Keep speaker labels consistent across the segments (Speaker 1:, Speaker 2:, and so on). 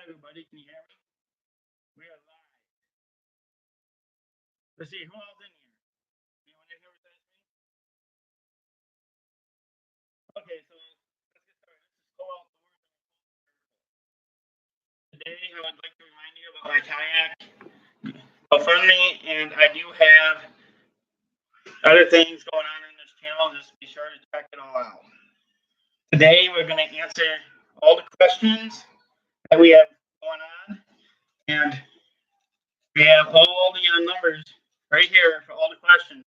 Speaker 1: everybody. Can you hear me? We are live. Let's see who else in here. Anyone in here besides me? Okay, so let's get started. This is Kohl Outdoor. Today, I would like to remind you about my kayak GoFundMe, and I do have other things going on in this channel. Just be sure to check it all out. Today, we're going to answer all the questions that we have going on, and we have all the numbers right here for all the questions.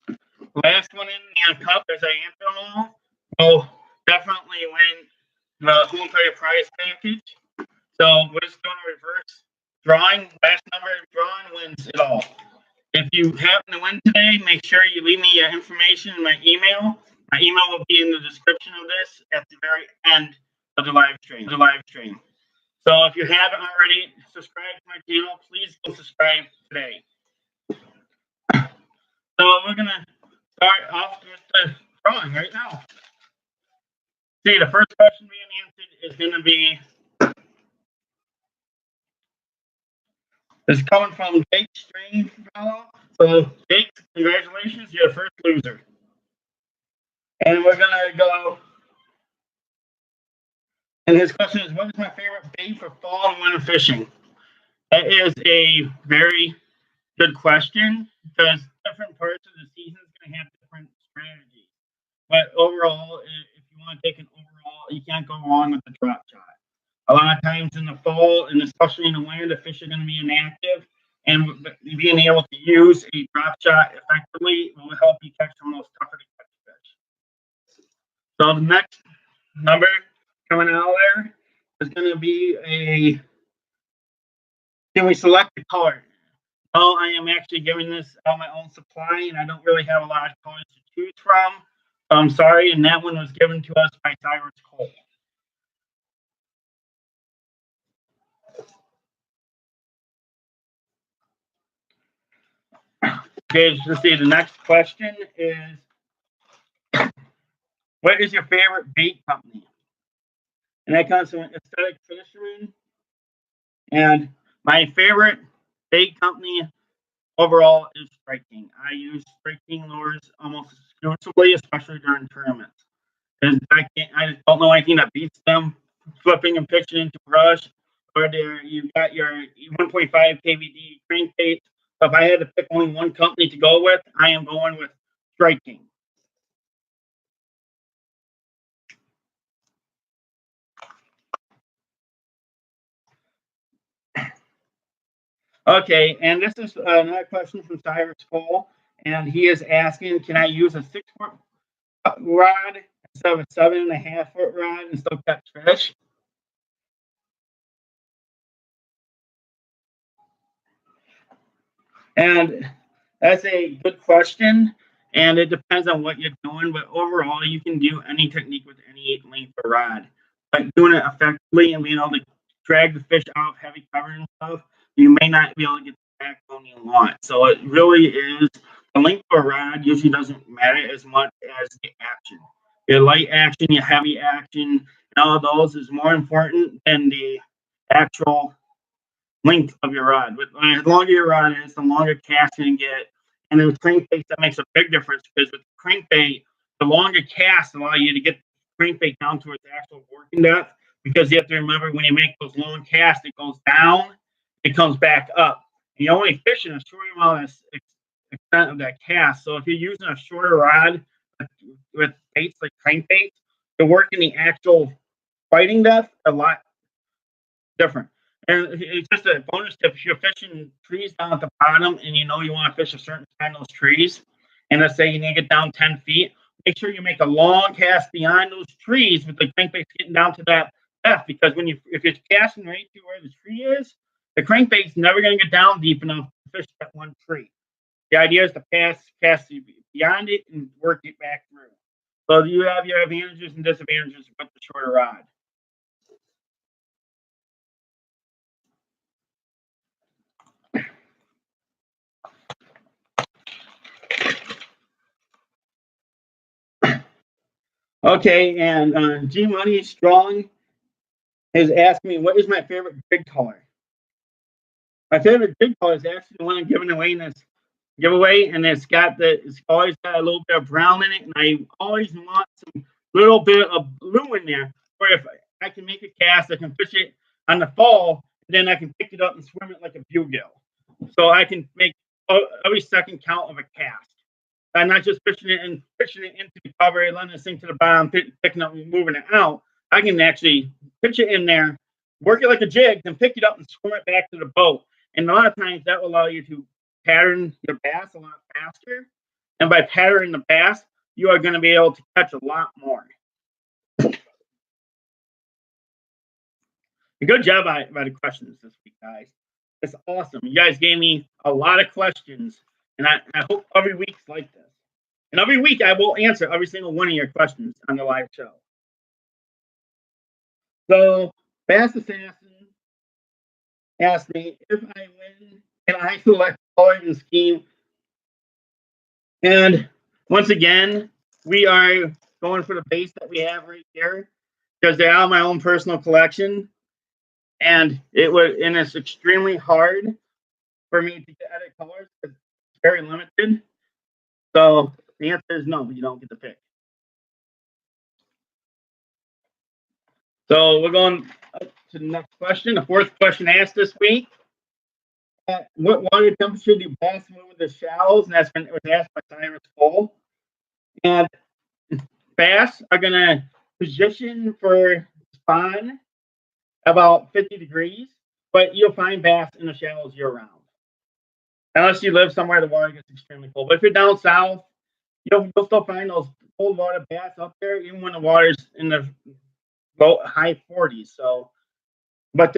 Speaker 1: Last one in the cup, as I answer them all, will definitely win the home player prize package. So we're just doing a reverse drawing. Last number drawn wins it all. If you happen to win today, make sure you leave me your information in my email. My email will be in the description of this at the very end of the live stream. So if you haven't already subscribed to my channel, please go subscribe today. So we're gonna start off with the drawing right now. See, the first question being answered is going to be, it's coming from Jake Stringfellow. So, Jake, congratulations, you're the first loser. And we're going to go, and his question is, what is my favorite bait for fall and winter fishing? That is a very good question, because different parts of the season is going to have different strategies. But overall, if you want to take an overall, you can't go wrong with the drop shot. A lot of times in the fall, and especially in the winter, the fish are going to be inactive, and being able to use a drop shot effectively will help you catch some of those tougher to catch fish. So the next number coming out there is going to be a, can we select the color? Oh, I am actually giving this out my own supply, and I don't really have a lot of colors to choose from. So I'm sorry, and that one was given to us by Cyrus Kohl. Okay, let's see. The next question is, what is your favorite bait company? And that comes from Aesthetic Fisherman. And my favorite bait company overall is Strike King. I use Strike King lures almost exclusively, especially during tournaments. Because I just don't know anything that beats them. Flipping and pitching into brush, or you've got your 1.5 KVD crankbait. So if I had to pick only one company to go with, I am going with Strike King. Okay, and this is another question from Cyrus Kohl, and he is asking, can I use a 6-foot rod instead of a 7.5-foot rod and still catch fish? And that's a good question, and it depends on what you're doing, but overall, you can do any technique with any length of rod. But doing it effectively and being able to drag the fish out heavy cover and stuff, you may not be able to get the backbone you want. So it really is, the length of a rod usually doesn't matter as much as the action. Your light action, your heavy action, and all of those is more important than the actual length of your rod. But the longer your rod is, the longer cast you can get. And then with crankbaits, that makes a big difference, because with crankbait, the longer cast allow you to get the crankbait down to its actual working depth. Because you have to remember, when you make those long casts, it goes down, it comes back up. And you're only fishing a short amount of extent of that cast. So if you're using a shorter rod with baits like crankbaits, you're working the actual fighting depth a lot different. And it's just a bonus tip. If you're fishing trees down at the bottom and you know you want to fish a certain kind of those trees, and let's say you need to get down 10 feet, make sure you make a long cast beyond those trees with the crankbaits getting down to that depth. Because if you're casting right to where the tree is, the crankbait's never going to get down deep enough to fish that one tree. The idea is to cast beyond it and work it back through. So you have your advantages and disadvantages with the shorter rod. Okay, and G Money Strong is asking me what is my favorite jig color. My favorite jig color is actually the one I'm giving away in this giveaway, and it's always got a little bit of brown in it, and I always want some little bit of blue in there, where if I can make a cast, I can fish it on the fall, and then I can pick it up and swim it like a bluegill. So I can make every second count of a cast. I'm not just fishing it into the cover, letting it sink to the bottom, picking up and moving it out. I can actually pitch it in there, work it like a jig, then pick it up and swim it back to the boat. And a lot of times that will allow you to pattern your bass a lot faster. And by patterning the bass, you are going to be able to catch a lot more. Good job by the questions this week, guys. It's awesome. You guys gave me a lot of questions, and I hope every week's like this. And every week I will answer every single one of your questions on the live show. So, Bass Assassin asked me if I win, can I select color and scheme? And once again, we are going for the base that we have right here because they're out of my own personal collection. And it's extremely hard for me to edit colors because it's very limited. So the answer is no, you don't get to pick. So we're going up to the next question. The fourth question asked this week. What water temperature do bass move in the shallows? And it was asked by Cyrus Kohl. And bass are going to position for spawn about 50 degrees, but you'll find bass in the shallows year round. Unless you live somewhere the water gets extremely cold. But if you're down south, you'll still find those cold water bass up there, even when the water's in the high 40s. So, but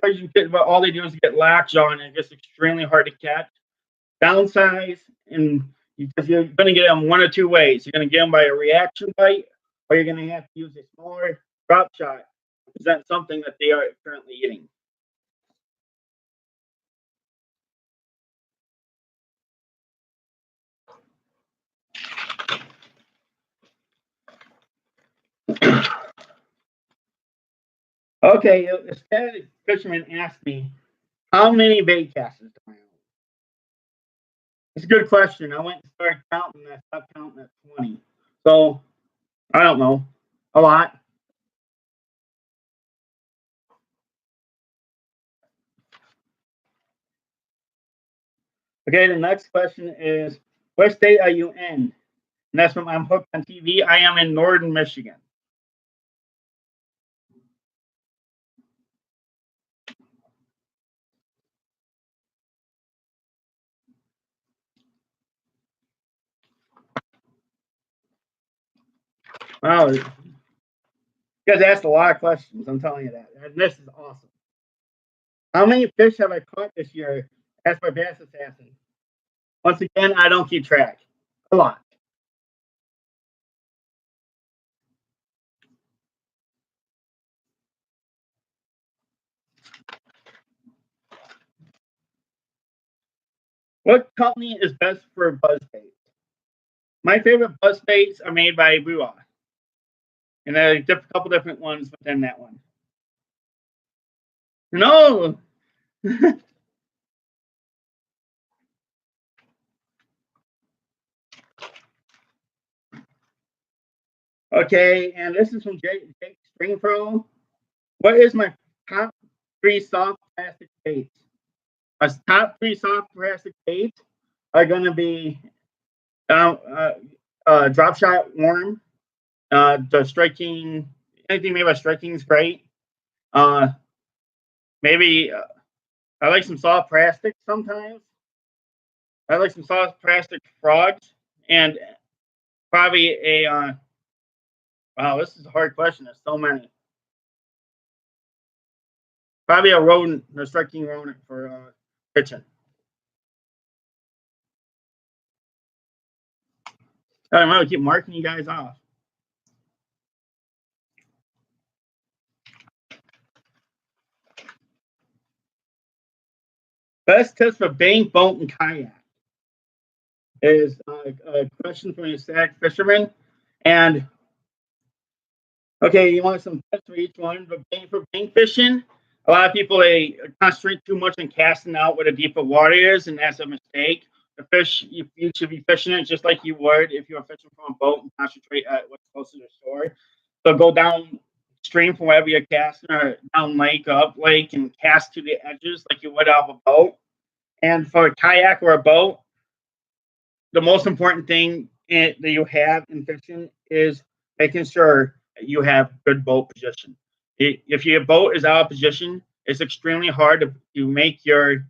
Speaker 1: all they do is get lax on, and it gets extremely hard to catch. Downsize, and because you're going to get them one of two ways. You're going to get them by a reaction bite, or you're going to have to use a smaller drop shot to present something that they are currently eating. Okay, the static fisherman asked me, how many bait casters do I own? It's a good question. I went and started counting, and I stopped counting at 20. So, I don't know. A lot. Okay, the next question is, what state are you in? And that's from I'm Hooked on TV. I am in northern Michigan. Wow, you guys asked a lot of questions. I'm telling you that. And this is awesome. How many fish have I caught this year? Asked by Bass Assassin. Once again, I don't keep track. A lot. What company is best for buzz baits? My favorite buzz baits are made by Bua. And there are a couple different ones within that one. No. Okay, and this is from Jake Springpro. What is my top 3 soft plastic baits? My top 3 soft plastic baits are going to be drop shot worm. The striking, anything made by striking is great. Maybe I like some soft plastic sometimes. I like some soft plastic frogs, and probably a wow, this is a hard question. There's so many. Probably a rodent, a striking rodent for pitching. I don't know. I keep marking you guys off. Best tips for bank, boat, and kayak is a question from a static fisherman. And Okay, you want some tips for each one. But for bank fishing, a lot of people they concentrate too much on casting out where the deeper water is, and that's a mistake. The fish you should be fishing it just like you would if you were fishing from a boat and concentrate at what's close to the shore. So go down stream from wherever you're casting, or down lake or up lake, and cast to the edges like you would off a boat. And for a kayak or a boat, the most important thing that you have in fishing is making sure that you have good boat position. If your boat is out of position, it's extremely hard to make your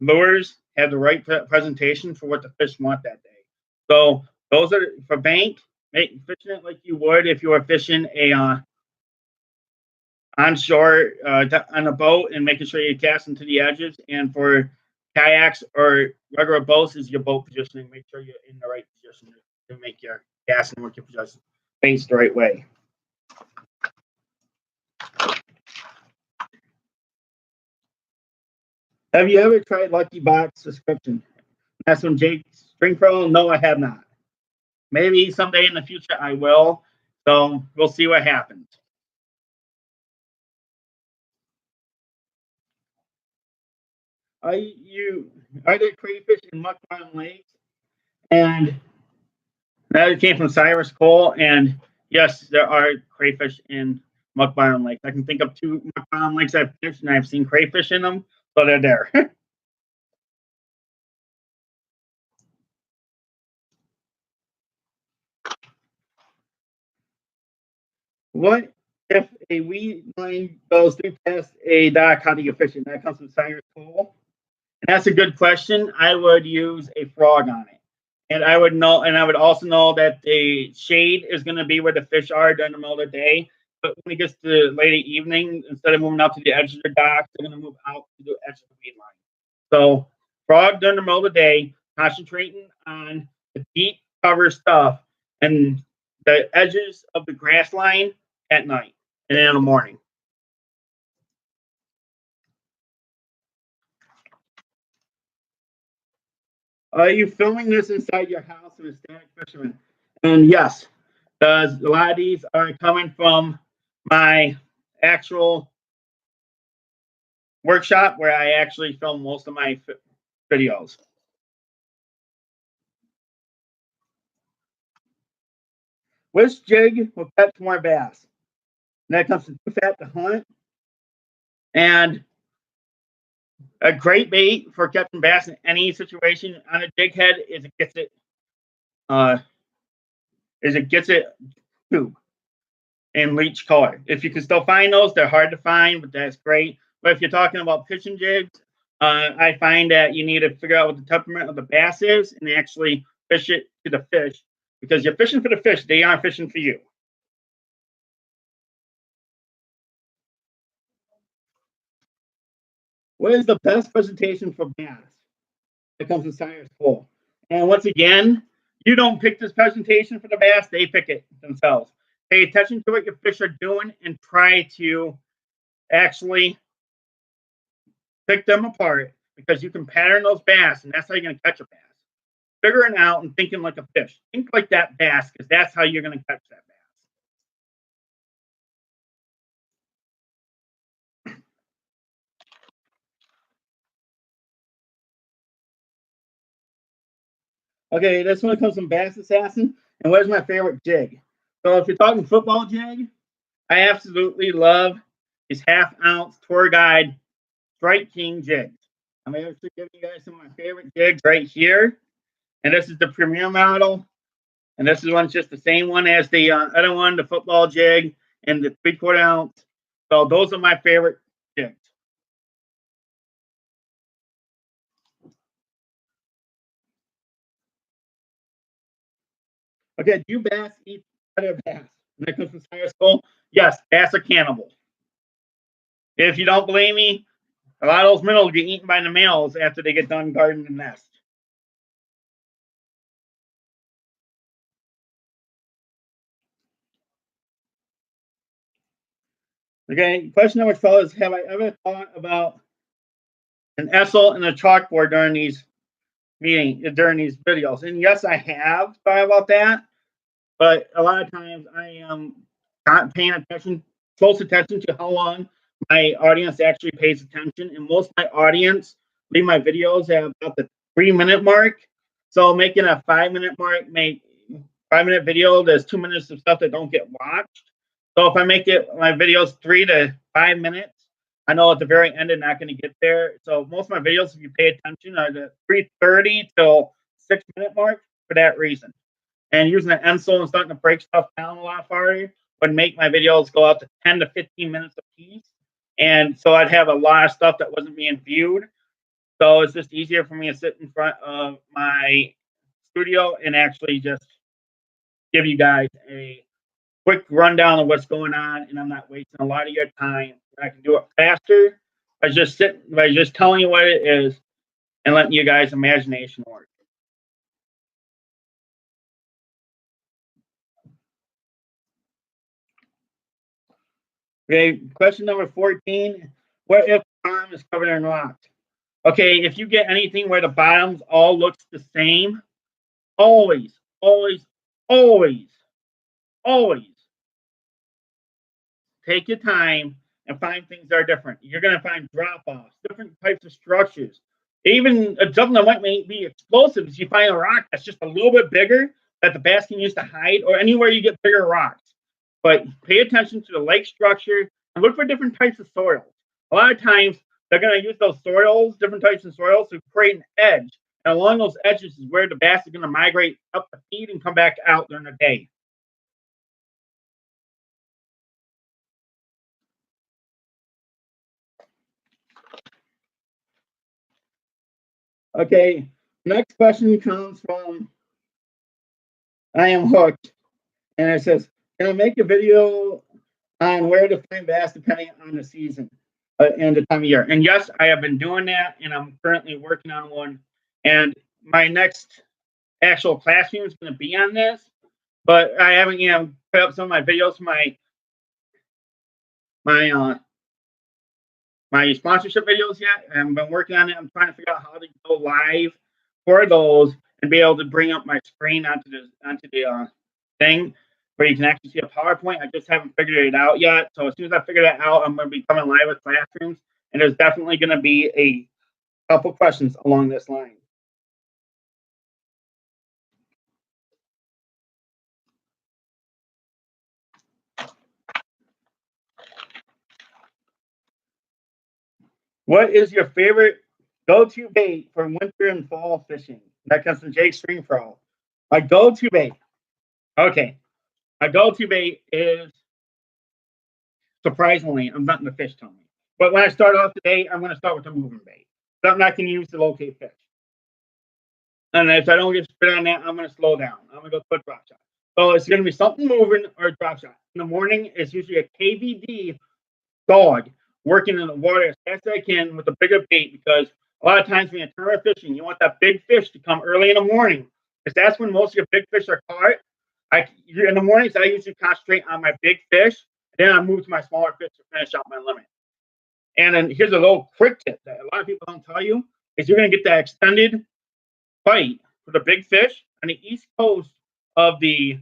Speaker 1: lures have the right presentation for what the fish want that day. So those are for bank, fishing it like you would if you were fishing a onshore on a boat and making sure you cast into the edges. And for kayaks or regular boats, is your boat positioning. Make sure you're in the right position to make your cast and work your position face the right way. Have you ever tried Lucky Box subscription? That's from Jake Stringfellow. No, I have not. Maybe someday in the future I will. So we'll see what happens. Are there crayfish in Muck Bottom lakes? And that came from Cyrus Kohl. And yes, there are crayfish in Muck Bottom lakes. I can think of 2 Muck Bottom lakes I've fished, and I've seen crayfish in them. So they're there. What if a weed line goes through past a dock? How do you fish it? That comes from Cyrus Cole. And that's a good question. I would use a frog on it. And I would know, and I would also know that the shade is going to be where the fish are during the middle of the day. But when it gets to late evening, instead of moving out to the edge of the dock, they're going to move out to the edge of the weed line. So, frog during the middle of the day, concentrating on the deep cover stuff and the edges of the grass line at night and in the morning. Are you filming this inside your house with a static fisherman? And yes, a lot of these are coming from my actual workshop where I actually film most of my videos. Which jig will catch more bass? And that comes from Too Fat to Hunt. And a great bait for catching bass in any situation on a jig head uh, is it gets it tube in bleach color. If you can still find those, they're hard to find, but that's great. But if you're talking about fishing jigs, I find that you need to figure out what the temperament of the bass is and actually fish it to the fish, because you're fishing for the fish. They aren't fishing for you. What is the best presentation for bass? It comes from Cyrus Cole. And once again, you don't pick this presentation for the bass, they pick it themselves. Pay attention to what your fish are doing and try to actually pick them apart, because you can pattern those bass, and that's how you're going to catch a bass. Figuring out and thinking like a fish. Think like that bass, because that's how you're going to catch that bass. Okay, this one comes from Bass Assassin. And where's my favorite jig? So if you're talking football jig, I absolutely love his half-ounce tour guide Strike King jigs. I'm actually giving you guys some of my favorite jigs right here. And this is the premier model. And this one's just the same one as the other one, the football jig and the 3/4 ounce. So those are my favorite jigs. Okay, do bass eat other bass? When it comes from Cyrus Cole, yes, bass are cannibals. If you don't believe me, a lot of those minnows get eaten by the males after they get done guarding the nest. Okay, question number 12 is, have I ever thought about an easel and a chalkboard during these videos? And yes, I have thought about that, but a lot of times I am not paying close attention to how long my audience actually pays attention. And most of my audience leave my videos at about the 3-minute mark. So making a 5-minute mark, make 5-minute video, there's 2 minutes of stuff that don't get watched. So if I make my videos 3 to 5 minutes, I know at the very end they're not going to get there. So most of my videos, if you pay attention, are the 3:30 till 6-minute mark for that reason. And using the insole and starting to break stuff down a lot farther would make my videos go out to 10 to 15 minutes a piece. And so I'd have a lot of stuff that wasn't being viewed. So it's just easier for me to sit in front of my studio and actually just give you guys a quick rundown of what's going on, and I'm not wasting a lot of your time. I can do it faster by just telling you what it is and letting you guys' imagination work. Okay, question number 14. What if the bottom is covered in rocks? Okay, if you get anything where the bottoms all looks the same, always, always, always, always take your time and find things that are different. You're going to find drop-offs, different types of structures. Even something that might be explosive is you find a rock that's just a little bit bigger that the bass can use to hide, or anywhere you get bigger rocks. But pay attention to the lake structure and look for different types of soils. A lot of times they're going to use those soils, different types of soils, to create an edge. And along those edges is where the bass are going to migrate up to feed and come back out during the day. Okay, next question comes from I Am Hooked. And it says, can I make a video on where to find bass depending on the season and the time of year? And yes, I have been doing that, and I'm currently working on one. And my next actual classroom is going to be on this, but I haven't, put up some of my videos for my sponsorship videos yet. I've been working on it. I'm trying to figure out how to go live for those and be able to bring up my screen onto the thing where you can actually see a PowerPoint. I just haven't figured it out yet. So as soon as I figure that out, I'm going to be coming live with classrooms, and there's definitely going to be a couple questions along this line. What is your favorite go-to bait for winter and fall fishing? That comes from Jake Stringfro. My go-to bait. Okay. My go-to bait is, surprisingly, I'm letting the fish tell me. But when I start off today, I'm going to start with a moving bait. Something I can use to locate fish. And if I don't get spit on that, I'm going to slow down. I'm going to go put drop shot. So it's going to be something moving or drop shot. In the morning, it's usually a KVD dog working in the water as fast as I can with a bigger bait, because a lot of times when you're tournament fishing, you want that big fish to come early in the morning, because that's when most of your big fish are caught. In the mornings, I usually concentrate on my big fish, then I move to my smaller fish to finish out my limit. And then here's a little quick tip that a lot of people don't tell you, is you're going to get that extended bite for the big fish on the east coast of the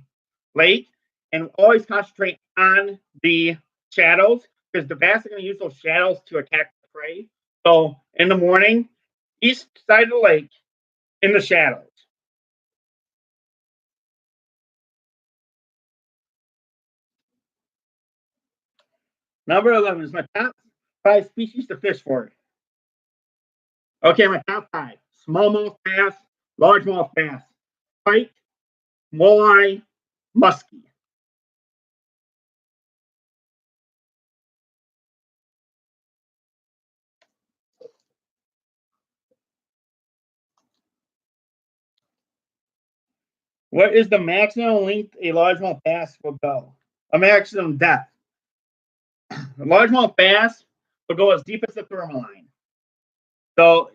Speaker 1: lake, and always concentrate on the shadows, because the bass are going to use those shadows to attack the prey. So in the morning, east side of the lake, in the shadows. Number 11 is my top 5 species to fish for. Okay, my top 5. Smallmouth bass, largemouth bass, pike, walleye, muskie. What is the maximum length a largemouth bass will go? A maximum depth. A largemouth bass will go as deep as the thermaline. So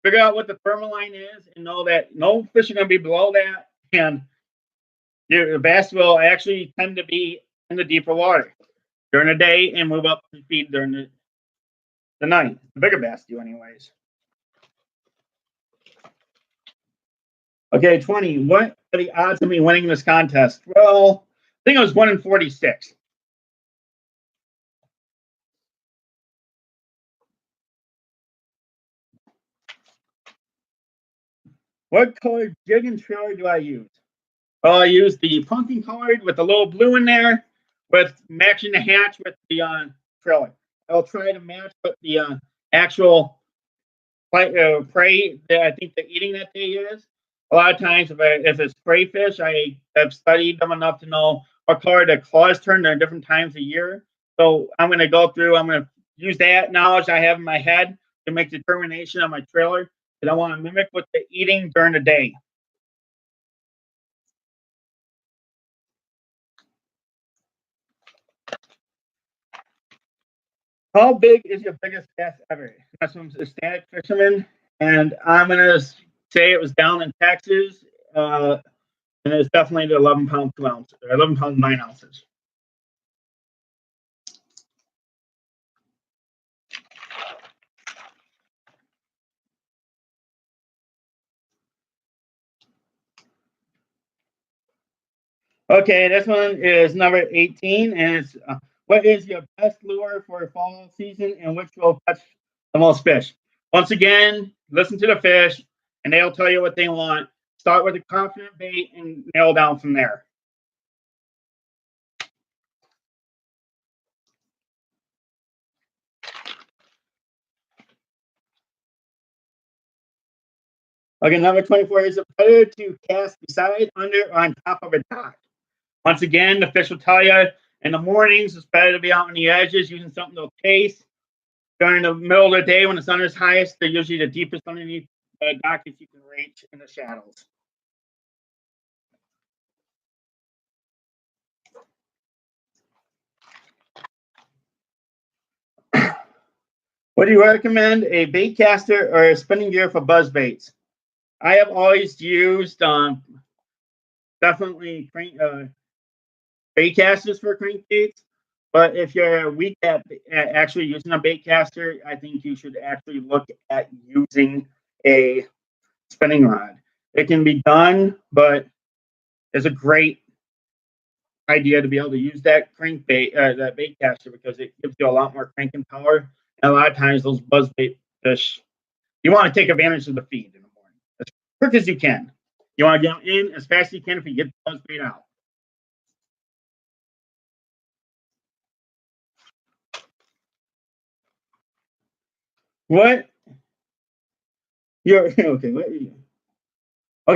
Speaker 1: figure out what the thermaline is and know that no fish are going to be below that, and your bass will actually tend to be in the deeper water during the day and move up to feed during the night. The bigger bass do anyways. Okay, 20. What are the odds of me winning this contest? Well, I think it was 1 in 46. What colored jig and trailer do I use? Well, I use the pumpkin colored with the little blue in there, with matching the hatch with the trailer. I'll try to match what the actual prey that I think the eating that day is. A lot of times, if it's crayfish, I have studied them enough to know what color the claws turn during different times of year. So I'm going to go through. I'm going to use that knowledge I have in my head to make determination on my trailer that I want to mimic what they're eating during the day. How big is your biggest bass ever? That's from a static fisherman, and I'm gonna say it was down in Texas, and it's definitely the 11 pound 2 ounces, or 11 pound 9 ounces. Okay, this one is number 18, and it's what is your best lure for fall season, and which will catch the most fish? Once again, listen to the fish, and they'll tell you what they want. Start with a confident bait and nail down from there. Okay, number 24 is it better to cast beside, under, or on top of a dock? Once again, the fish will tell you in the mornings it's better to be out on the edges using something to chase. During the middle of the day when the sun is highest, they're usually the deepest underneath the dock if you can reach in the shadows. What do you recommend, a bait caster or a spinning gear for buzz baits? I have always used definitely bait casters for crankbaits. But if you're weak at actually using a bait caster, I think you should actually look at using a spinning rod. It can be done, but it's a great idea to be able to use that crankbait, that bait caster, because it gives you a lot more cranking power. And a lot of times, those buzz bait fish, you want to take advantage of the feed in the morning as quick as you can. You want to get them in as fast as you can if you get the buzz bait out. What you're okay?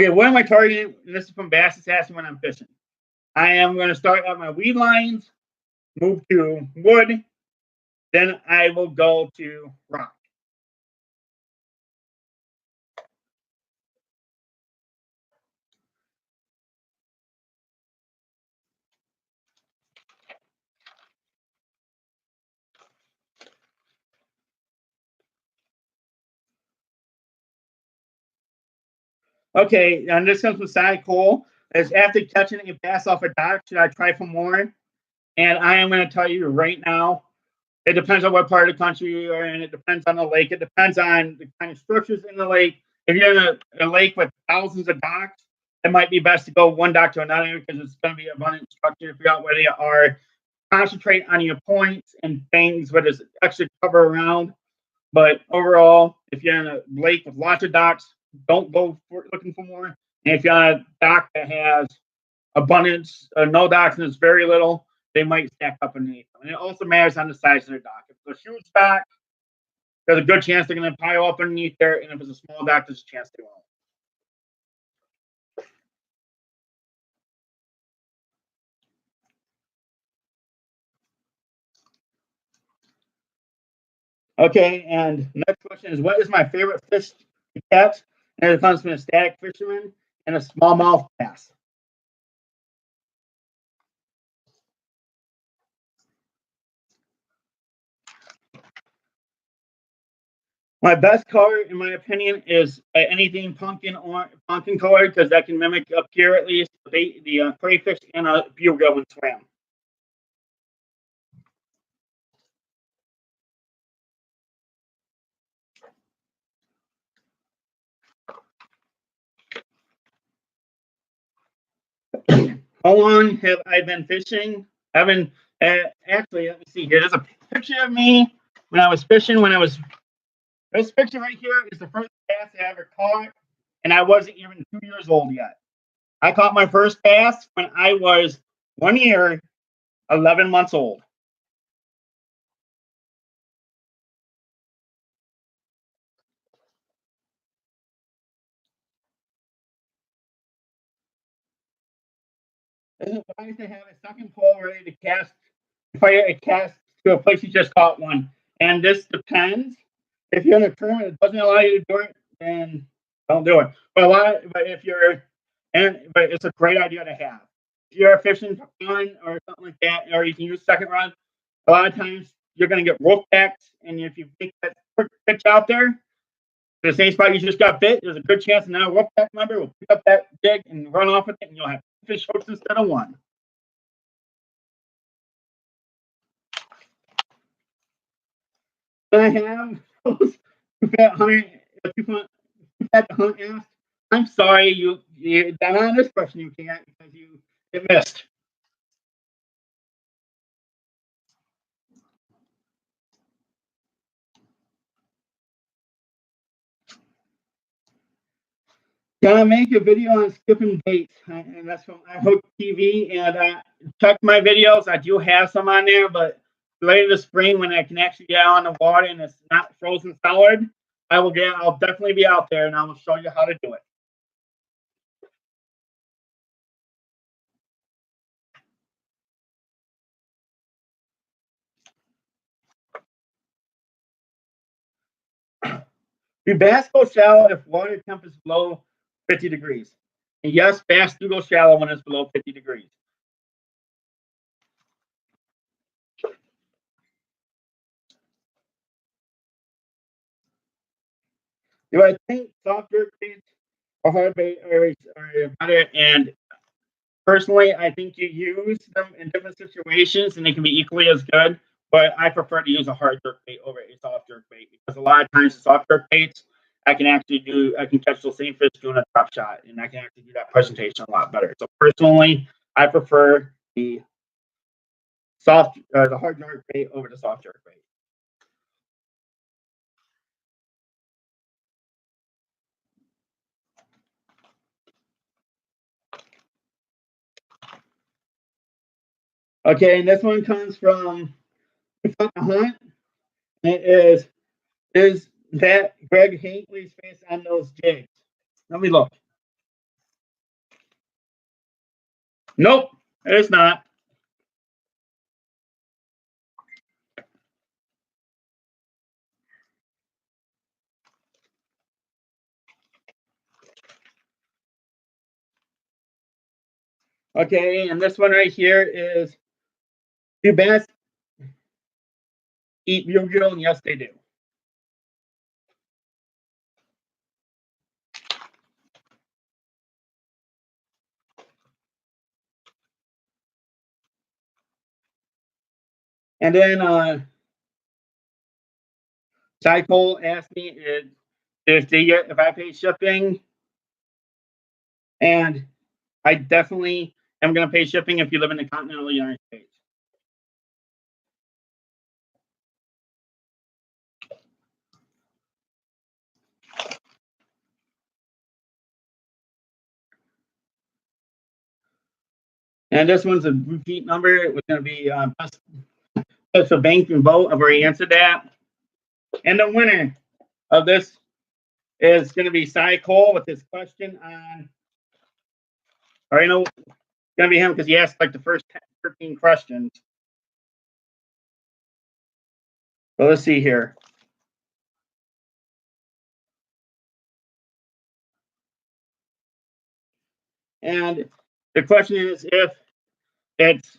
Speaker 1: What am I targeting? This is from Bass Assassin when I'm fishing. I am going to start at my weed lines, move to wood, then I will go to rock. Okay, and this comes from Side Cole. Is after catching a bass off a dock, should I try for more? And I am going to tell you right now, it depends on what part of the country you are in. It depends on the lake. It depends on the kind of structures in the lake. If you're in a lake with thousands of docks, it might be best to go one dock to another because it's going to be abundant structure. Figure out where they are. Concentrate on your points and things where there's extra cover around. But overall, if you're in a lake with lots of docks, don't go looking for more. And if you're on a dock that has abundance, no docks, and it's very little, they might stack up underneath them. And it also matters on the size of their dock. If it's a huge dock, there's a good chance they're going to pile up underneath there. And if it's a small dock, there's a chance they won't. Okay, and next question is, what is my favorite fish to catch? And it comes from a static fisherman and a smallmouth bass. My best color, in my opinion, is anything pumpkin or pumpkin colored because that can mimic up here at least the crayfish and a bugle when swam. How long have I been fishing? I've been actually. Let me see here. There's a picture of me when I was fishing. This picture right here is the first bass I ever caught. and I wasn't even 2 years old yet. I caught my first bass when I was 1 year, 11 months old. Is it wise to have a second pole ready to cast, fire a cast to a place you just caught one? And this depends. If you're in a tournament that doesn't allow you to do it, then don't do it. But if you're, but it's a great idea to have. If you're fishing for fun or something like that, or you can use second rod, a lot of times you're going to get rope backs, and if you take that quick pitch out there, the same spot you just got bit, there's a good chance now a rope back member will pick up that jig and run off with it, and you'll have fish hooks instead of one. I have those fat hunter, fat hunt asked. I'm sorry, you that on this question you can't because you it missed. Gonna make a video on skipping baits, and that's from I Hook TV. And check my videos. I do have some on there, but later this spring when I can actually get out on the water and it's not frozen solid, I'll definitely be out there and I will show you how to do it. Do bass go shallow if water temp is below 50 degrees? And yes, bass do go shallow when it's below 50 degrees. Do I think soft jerk baits or hard bait are better? And personally, I think you use them in different situations and they can be equally as good. But I prefer to use a hard jerk bait over a soft jerk bait because a lot of times the soft jerk baits, I can catch the same fish doing a drop shot, and I can actually do that presentation a lot better. So personally, I prefer the hard jerk bait over the soft jerk bait. Okay, and this one comes from the Hunt. It is that Greg Hinckley's face on those jigs? Let me look. Nope, it's not. Okay, and this one right here is do bass eat bluegill? And yes, they do. And then Ty Cole asked me if I pay shipping, and I definitely am going to pay shipping if you live in the continental United States. And this one's a repeat number. It was going to be best for bank and boat. I've already answered that. And the winner of this is going to be Cy Cole with his question on. I already know it's going to be him because he asked like the first 13 questions. So let's see here. And the question is if it's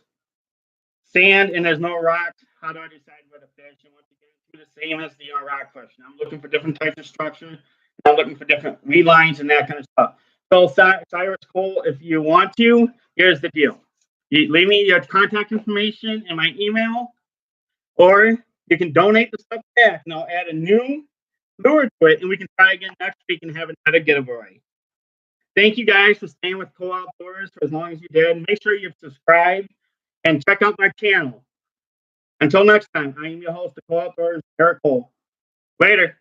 Speaker 1: sand and there's no rocks, how do I decide where to fish? And once again, it's the same as the rock question. I'm looking for different types of structure. I'm looking for different weed lines and that kind of stuff. So Cyrus Cole, if you want to, here's the deal. You leave me your contact information and my email, or you can donate the stuff back and I'll add a new lure to it and we can try again next week and have another giveaway. Thank you guys for staying with Kohl Outdoors for as long as you did. Make sure you subscribe and check out my channel. Until next time, I am your host of Kohl Outdoors, Eric Cole. Later.